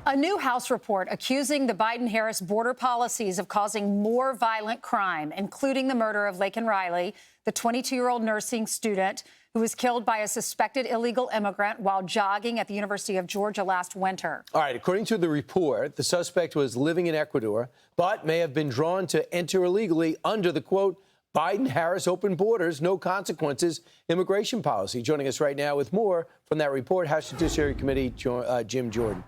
A new House report accusing the Biden-Harris border policies of causing more violent crime, including the murder of Laken Riley, the 22-year-old nursing student who was killed by a suspected illegal immigrant while jogging at the University of Georgia last winter. All right, according to the report, the suspect was living in Ecuador, but may have been drawn to enter illegally under the, quote, Biden-Harris open borders, no consequences immigration policy. Joining us right now with more from that report, House Judiciary Committee, Jim Jordan.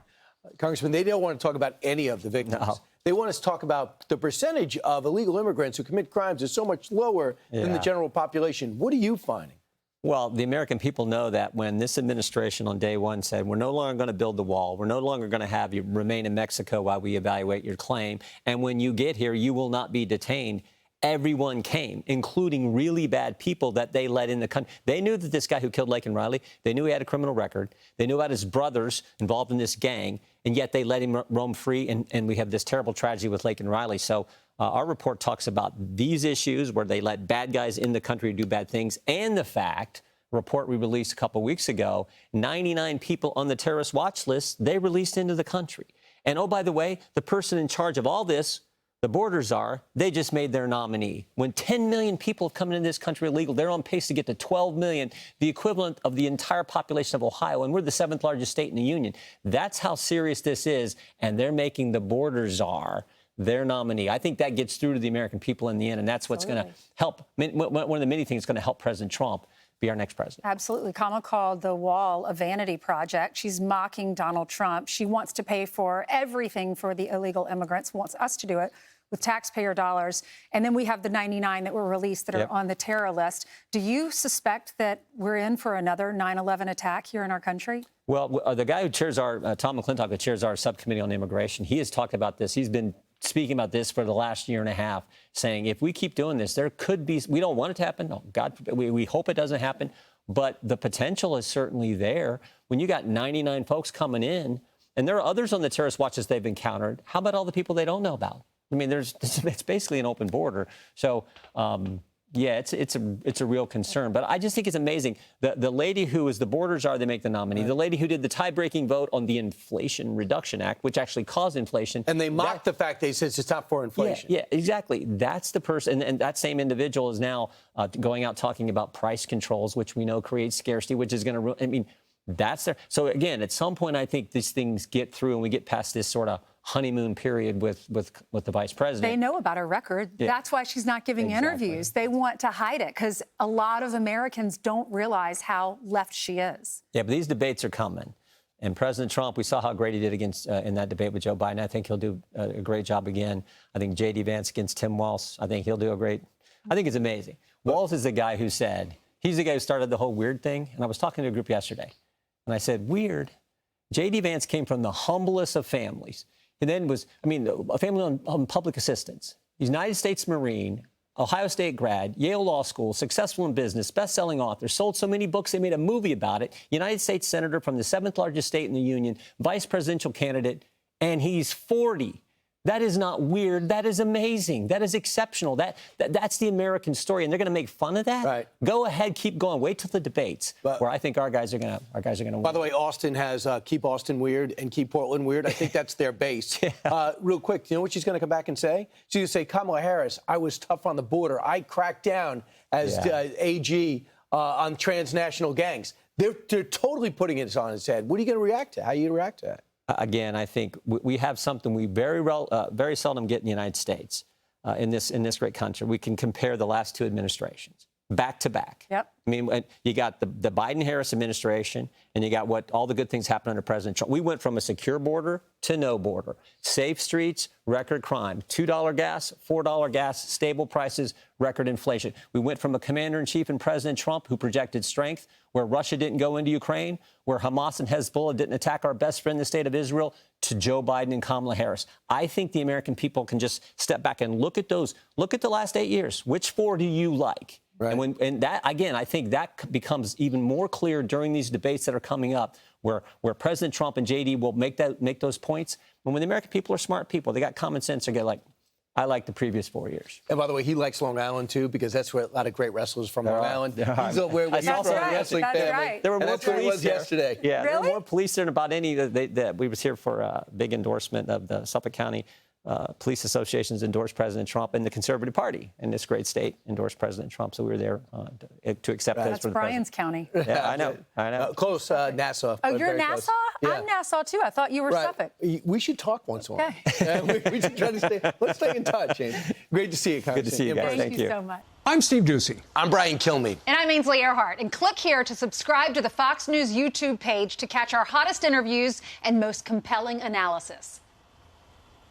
Congressman, they don't want to talk about any of the victims. No. They want us to talk about the percentage of illegal immigrants who commit crimes is so much lower than the general population. What are you finding? Well, the American people know that when this administration on day one said, we're no longer going to build the wall, we're no longer going to have you remain in Mexico while we evaluate your claim, and when you get here, you will not be detained. Everyone came, including really bad people that they let in the country. They knew that this guy who killed Laken Riley, they knew he had a criminal record. They knew about his brothers involved in this gang, and yet they let him roam free, and we have this terrible tragedy with Laken Riley. So our report talks about these issues where they let bad guys in the country do bad things, and the fact, report we released a couple weeks ago, 99 people on the terrorist watch list, they released into the country. And oh, by the way, the person in charge of all this, the border czar, they just made their nominee. When 10 million people have come into this country illegal, they're on pace to get to 12 million, the equivalent of the entire population of Ohio, and we're the 7th largest state in the union. That's how serious this is, and they're making the border czar their nominee. I think that gets through to the American people in the end, and that's what's going to help. One of the many things that's going to help President Trump be our next president. Absolutely. Kamala called the wall a vanity project. She's mocking Donald Trump. She wants to pay for everything for the illegal immigrants, wants us to do it with taxpayer dollars. And then we have the 99 that were released that are on the terror list. Do you suspect that we're in for another 9/11 attack here in our country? Well, the guy who chairs our, Tom McClintock, who chairs our subcommittee on immigration, he has talked about this. He's been speaking about this for the last year and a half, saying if we keep doing this, there could be, we don't want it to happen. No, God, we hope it doesn't happen. But the potential is certainly there. When you got 99 folks coming in, and there are others on the terrorist watch list they've encountered, how about all the people they don't know about? I mean, it's basically an open border. So, yeah, it's a real concern. But I just think it's amazing. The lady who was the border czar, they make the nominee. Right. The lady who did the tie-breaking vote on the Inflation Reduction Act, which actually caused inflation. And they mocked the fact they said it's not for inflation. Yeah, exactly. That's the person. And that same individual is now going out talking about price controls, which we know creates scarcity, which is going to, I mean, that's there. So, again, at some point, I think these things get through and we get past this sort of honeymoon period with the vice president. They know about her record. Yeah. That's why she's not giving interviews. They want to hide it because a lot of Americans don't realize how left she is. Yeah, but these debates are coming. And President Trump, we saw how great he did against in that debate with Joe Biden. I think he'll do a great job again. I think J.D. Vance against Tim Walz, I think he'll do a great. I think it's amazing. Walz is the guy who said, he's the guy who started the whole weird thing. And I was talking to a group yesterday, and I said, weird. J.D. Vance came from the humblest of families. And then was, I mean, a family on public assistance. He's United States Marine, Ohio State grad, Yale Law School, successful in business, best-selling author, sold so many books they made a movie about it, United States Senator from the 7th largest state in the union, vice presidential candidate, and he's 40. That is not weird. That is amazing. That is exceptional. That's the American story, and they're going to make fun of that. Right. Go ahead, keep going. Wait till the debates, where I think our guys are going to win. By the way, Austin has keep Austin weird and keep Portland weird. I think that's their base. Real quick, you know what she's going to come back and say? She's going to say, Kamala Harris, I was tough on the border. I cracked down as AG on transnational gangs. They're totally putting it on its head. What are you going to react to? How are you going to react to that? Again, I think we have something we very seldom get in the United States, in this great country. We can compare the last two administrations back to back. Yep. I mean, you got the Biden-Harris administration, and you got all the good things happened under President Trump. We went from a secure border to no border, safe streets, record crime, $2 gas, $4 gas, stable prices, record inflation. We went from a commander-in-chief in President Trump who projected strength, where Russia didn't go into Ukraine, where Hamas and Hezbollah didn't attack our best friend, the state of Israel, to Joe Biden and Kamala Harris. I think the American people can just step back and look at those. Look at the last 8 years. Which four do you like? Right. And that, again, I think that becomes even more clear during these debates that are coming up, where President Trump and J.D. will make those points. And when the American people are smart people, they got common sense, they get like, I like the previous 4 years. And by the way, he likes Long Island, too, because that's where a lot of great wrestlers from Long Island. He's where he's from, right. wrestling That's family. right. There were And more that's where he police was there. yesterday. Yeah, there were Really? more police there than about any that we was here for a big endorsement of the Suffolk County Police Association's endorsed President Trump, and the Conservative Party in this great state endorsed President Trump. So we were there to accept those That's for the Bryan's president. county. Yeah, I know. Close, Nassau. Oh, but you're very Nassau? close. Yeah. I'm Nassau, too. I thought you were Right. Suffolk. We should talk once in a while. Okay. We should try to stay. Let's stay in touch, Amy. Great to see you, Congressman. Good to see you In guys. person. Thank you. so much. I'm Steve Ducey. I'm Brian Kilmeade. And I'm Ainsley Earhart. And click here to subscribe to the Fox News YouTube page to catch our hottest interviews and most compelling analysis.